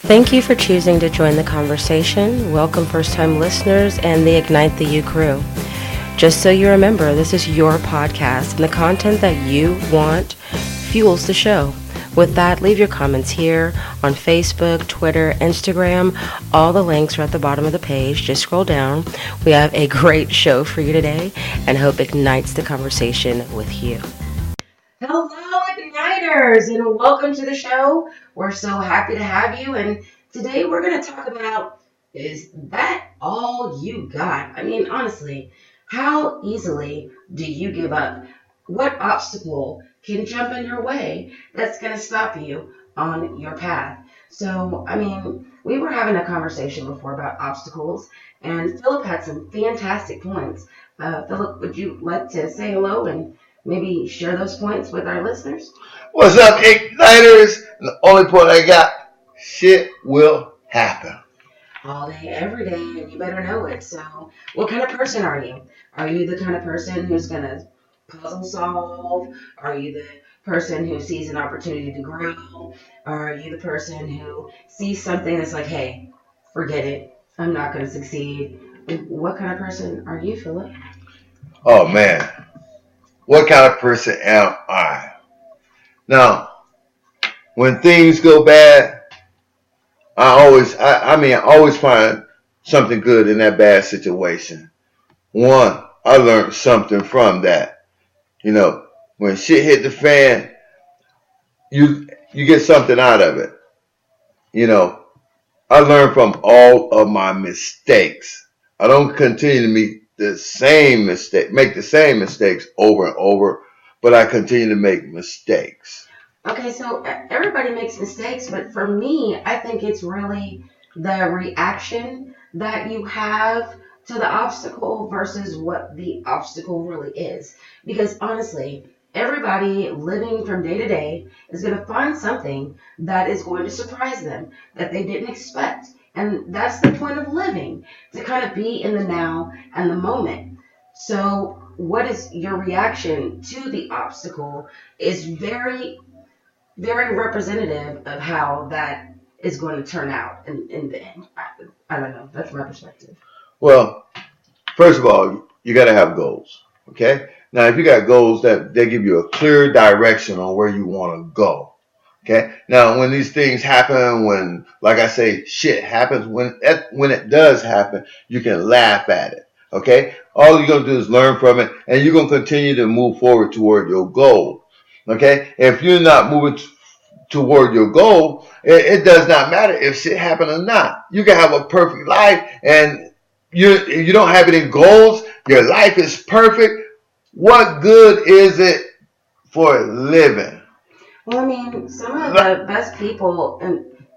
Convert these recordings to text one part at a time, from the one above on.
Thank you for choosing to join the conversation. Welcome first-time listeners and the Ignite the You crew. Just so you remember, this is your podcast, and the content that you want fuels the show. With that, leave your comments here on Facebook, Twitter, Instagram. All the links are at the bottom of the page. Just scroll down. We have a great show for you today and hope ignites the conversation with you. Hello, Igniters, and welcome to the show. We're so happy to have you, and today we're going to talk about, is that all you got? I mean, honestly, how easily do you give up? What obstacle can jump in your way that's going to stop you on your path? So, I mean, we were having a conversation before about obstacles, and Philip had some fantastic points. Philip, would you like to say hello and maybe share those points with our listeners? What's up, Igniters? The only point I got, shit will happen. All day, every day, and you better know it. So, what kind of person are you? Are you the kind of person who's going to puzzle solve? Are you the person who sees an opportunity to grow? Or are you the person who sees something that's like, hey, forget it, I'm not going to succeed? What kind of person are you, Philip? Oh, man. What kind of person am I? Now, when things go bad, I always find something good in that bad situation. One, I learned something from that. You know, when shit hit the fan, you get something out of it. You know, I learned from all of my mistakes. I don't continue to make the same mistakes over and over, but I continue to make mistakes. Okay, so everybody makes mistakes, but for me, I think it's really the reaction that you have to the obstacle versus what the obstacle really is. Because honestly, everybody living from day to day is going to find something that is going to surprise them that they didn't expect. And that's the point of living, to kind of be in the now and the moment. So what is your reaction to the obstacle is very representative of how that is going to turn out in the end. I don't know. That's my perspective. Well, first of all, you got to have goals. Okay. Now, if you got goals, that they give you a clear direction on where you want to go. Okay. Now, when these things happen, when, like I say, shit happens, when it does happen, you can laugh at it. Okay. All you're going to do is learn from it, and you're going to continue to move forward toward your goal. Okay. If you're not moving toward your goal, it does not matter if shit happen or not. You can have a perfect life, and you don't have any goals. Your life is perfect. What good is it for living? Well, I mean, some of the best people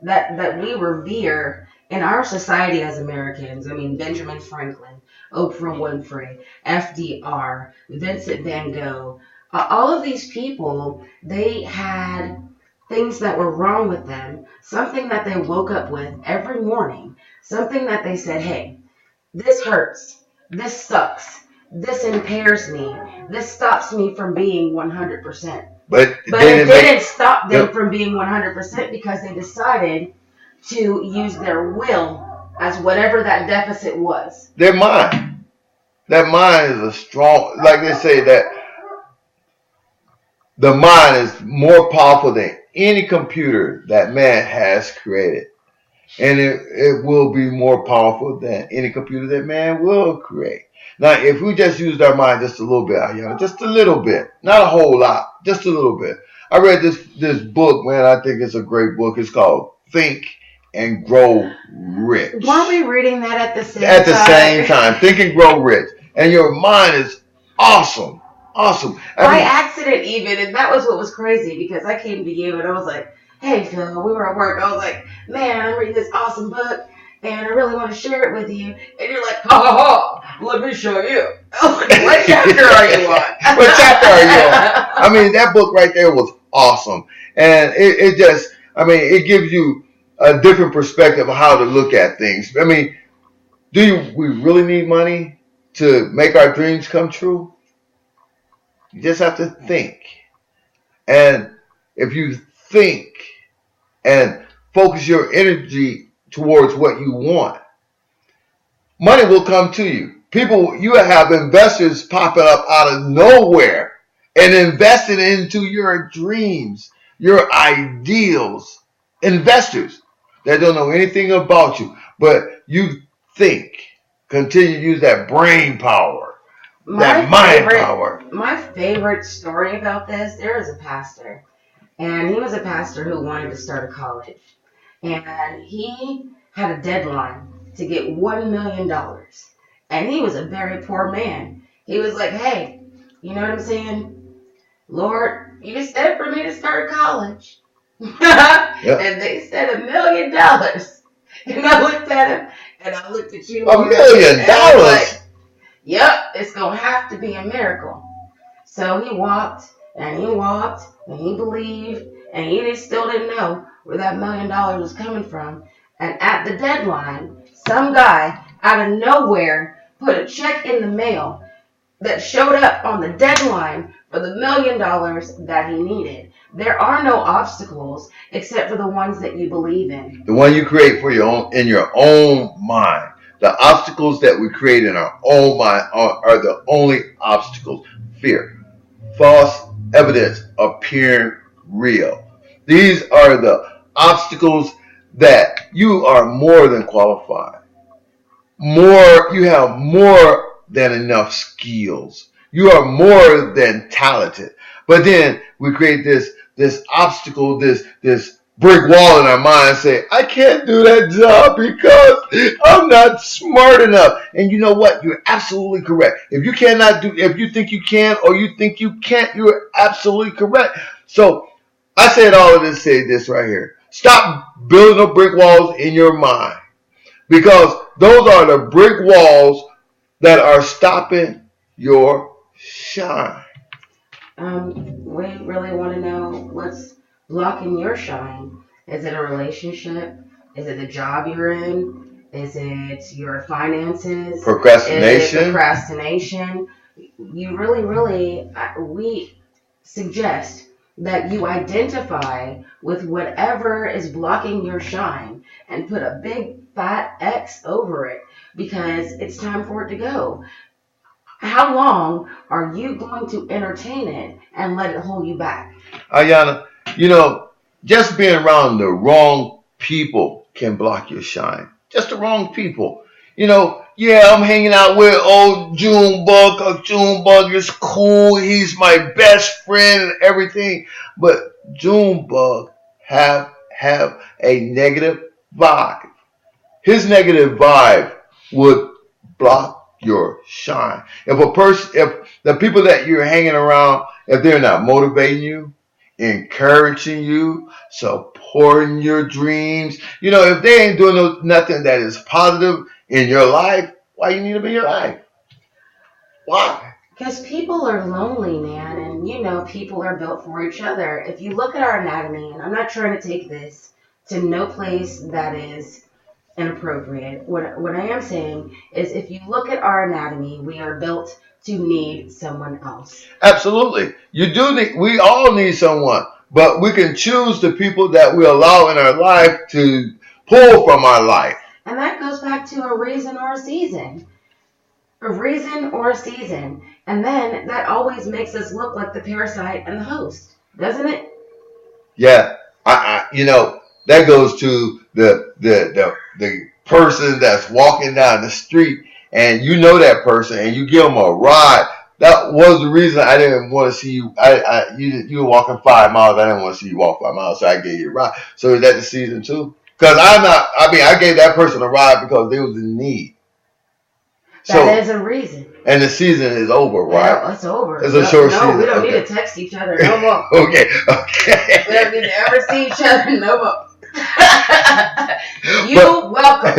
that we revere in our society as Americans, I mean, Benjamin Franklin, Oprah Winfrey, FDR, Vincent Van Gogh, all of these people, they had things that were wrong with them, something that they woke up with every morning, something that they said, hey, this hurts, this sucks, this impairs me, this stops me from being 100%. But it didn't stop them from being 100% because they decided to use their will as whatever that deficit was. Their mind. That mind is a strong, like they say, that the mind is more powerful than any computer that man has created. And it will be more powerful than any computer that man will create. Now, if we just used our mind just a little bit, Ayana, just a little bit, not a whole lot, just a little bit. I read this book, man. I think it's a great book. It's called Think and Grow Rich. Weren't we reading that at the same time? At the same time. Think and Grow Rich. And your mind is awesome. Awesome. By accident even, and that was what was crazy, because I came to you and I was like, hey Phil, we were at work, I was like, man, I'm reading this awesome book and I really want to share it with you, and you're like, ha ha ha, let me show you. What chapter are you on? What chapter are you on? I mean, that book right there was awesome, and it gives you a different perspective of how to look at things. I mean, we really need money to make our dreams come true? You just have to think. And if you think and focus your energy towards what you want, money will come to you. People, you have investors popping up out of nowhere and investing into your dreams, your ideals. Investors that don't know anything about you, but you think. Continue to use that brain power, that mind power. My favorite story about this, there is a pastor, and he was a pastor who wanted to start a college. And he had a deadline to get $1 million. And he was a very poor man. He was like, hey, you know what I'm saying? Lord, you said for me to start college. Yep. And they said $1 million. And I looked at him and I looked at you. $1 million? Like, yep, it's going to have to be a miracle. So he walked and he walked and he believed and he just still didn't know where that $1 million was coming from. And at the deadline, some guy out of nowhere put a check in the mail that showed up on the deadline for the $1 million that he needed. There are no obstacles except for the ones that you believe in. The one you create for in your own mind. The obstacles that we create in our own mind are the only obstacles. Fear. False evidence appearing real. These are the obstacles that you are more than qualified. You have more than enough skills. You are more than talented. But then we create this obstacle, this brick wall in our mind, say, I can't do that job because I'm not smart enough. And you know what? You're absolutely correct. If you think you can or you think you can't, you're absolutely correct. So I said all of this, say this right here. Stop building up brick walls in your mind, because those are the brick walls that are stopping your shine. We really want to know what's blocking your shine. Is it a relationship? Is it the job you're in? Is it your finances? Procrastination. Is it procrastination? You really, we suggest that you identify with whatever is blocking your shine and put a big fat X over it, because it's time for it to go. How long are you going to entertain it and let it hold you back? Ayana, just being around the wrong people can block your shine. Just the wrong people. Yeah, I'm hanging out with old Junebug. Junebug is cool. He's my best friend and everything. But Junebug have a negative vibe. His negative vibe would block your shine. If the people that you're hanging around, if they're not motivating you, encouraging you, supporting your dreams, if they ain't doing nothing that is positive in your life, why you need them in your life? Why? Because people are lonely, man, and people are built for each other. If you look at our anatomy, and I'm not trying to take this to no place that is inappropriate. What I am saying is, if you look at our anatomy, we are built to need someone else. Absolutely. We all need someone, but we can choose the people that we allow in our life to pull from our life. And that goes back to a reason or a season. A reason or a season. And then that always makes us look like the parasite and the host, doesn't it? Yeah. That goes to the person that's walking down the street, and you know that person, and you give them a ride. That was the reason I didn't want to see you. You were walking 5 miles. I didn't want to see you walk 5 miles, so I gave you a ride. So is that the season too? Because I gave that person a ride because they was in need. That is a reason. And the season is over, right? Well, it's over. It's a short season. No, we don't need to text each other no more. Okay. We don't need to ever see each other no more. Welcome.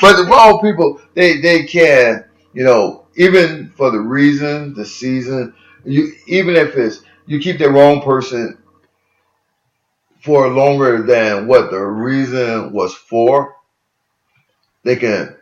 But the wrong people, they can, even for the reason, the season, even if you keep the wrong person for longer than what the reason was for, they can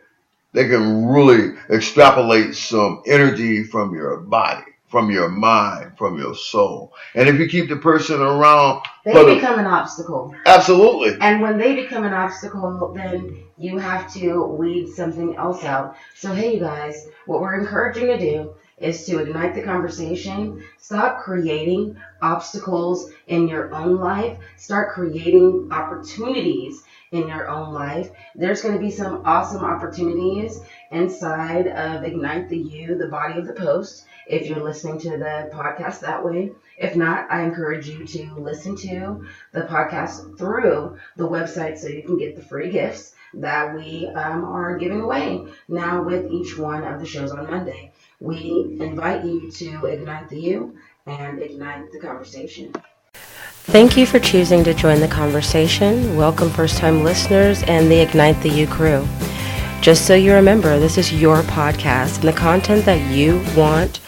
really extrapolate some energy from your body, from your mind, from your soul. And if you keep the person around, they become an obstacle. Absolutely. And when they become an obstacle, then you have to weed something else out. So, hey, you guys, what we're encouraging to do is to ignite the conversation. Stop creating obstacles in your own life. Start creating opportunities in your own life. There's going to be some awesome opportunities inside of Ignite the You, the body of the post, if you're listening to the podcast that way. If not, I encourage you to listen to the podcast through the website so you can get the free gifts that we are giving away now with each one of the shows on Monday. We invite you to ignite the you and ignite the conversation. Thank you for choosing to join the conversation. Welcome first-time listeners and the Ignite the You crew. Just so you remember, this is your podcast, and the content that you want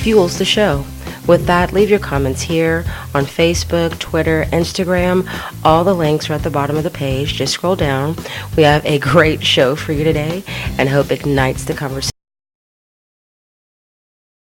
fuels the show. With that, leave your comments here on Facebook, Twitter, Instagram. All the links are at the bottom of the page. Just scroll down. We have a great show for you today and hope ignites the conversation.